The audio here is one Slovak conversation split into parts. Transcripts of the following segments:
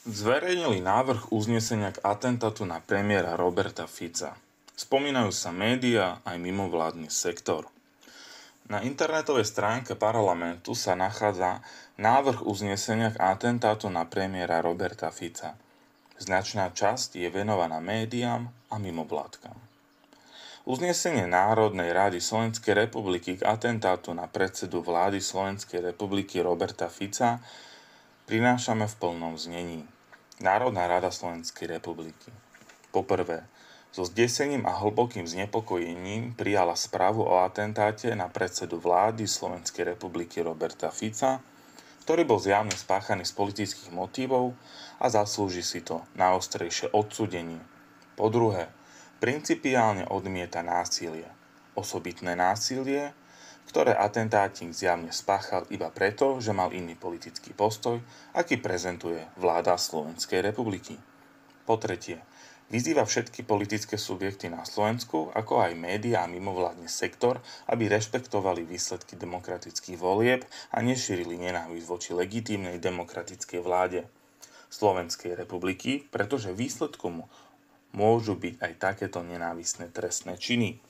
Zverejnili návrh uznesenia k atentátu na premiéra Roberta Fica. Spomínajú sa médiá aj mimovládny sektor. Na internetovej stránke parlamentu sa nachádza návrh uznesenia k atentátu na premiéra Roberta Fica. Značná časť je venovaná médiám a mimovládkam. Uznesenie Národnej rady Slovenskej republiky k atentátu na predsedu vlády Slovenskej republiky Roberta Fica prinášame v plnom znení. Národná rada Slovenskej republiky. Poprvé, so zdesením a hlbokým znepokojením prijala správu o atentáte na predsedu vlády Slovenskej republiky Roberta Fica, ktorý bol zjavne spáchaný z politických motívov a zaslúži si to naostrejšie odsúdenie. Po druhé, principiálne odmieta násilie. Osobitné násilie, ktoré atentátik zjavne spáchal iba preto, že mal iný politický postoj, aký prezentuje vláda Slovenskej republiky. Po tretie, vyzýva všetky politické subjekty na Slovensku, ako aj médiá a mimovládny sektor, aby rešpektovali výsledky demokratických volieb a nešírili nenávisť voči legitímnej demokratickej vláde Slovenskej republiky, pretože výsledkom môžu byť aj takéto nenávistné trestné činy.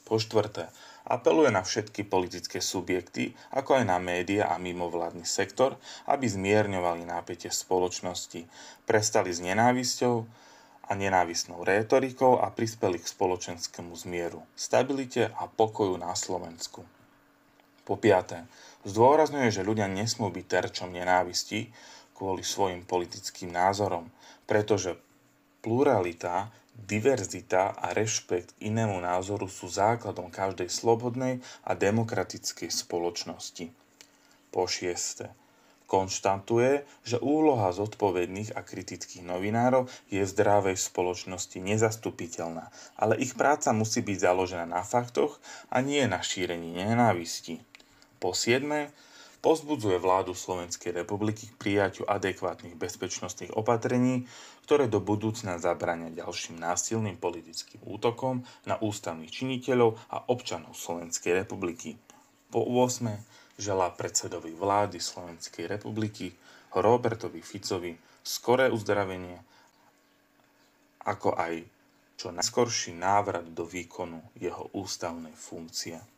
Po štvrté, apeluje na všetky politické subjekty, ako aj na médiá a mimovládny sektor, aby zmierňovali napätie v spoločnosti, prestali s nenávisťou a nenávistnou rétorikou a prispeli k spoločenskému zmieru, stabilite a pokoju na Slovensku. Po piaté, zdôrazňuje, že ľudia nesmú byť terčom nenávisti kvôli svojim politickým názorom, pretože pluralita, diverzita a rešpekt k inému názoru sú základom každej slobodnej a demokratickej spoločnosti. Po šieste, konštatuje, že úloha zodpovedných a kritických novinárov je v zdravej spoločnosti nezastupiteľná, ale ich práca musí byť založená na faktoch a nie na šírení nenávisti. Po siedme, povzbudzuje vládu Slovenskej republiky k prijatiu adekvátnych bezpečnostných opatrení, ktoré do budúcna zabránia ďalším násilným politickým útokom na ústavných činiteľov a občanov Slovenskej republiky. Po 8. želá predsedovi vlády Slovenskej republiky Robertovi Ficovi skoré uzdravenie, ako aj čo najskorší návrat do výkonu jeho ústavnej funkcie.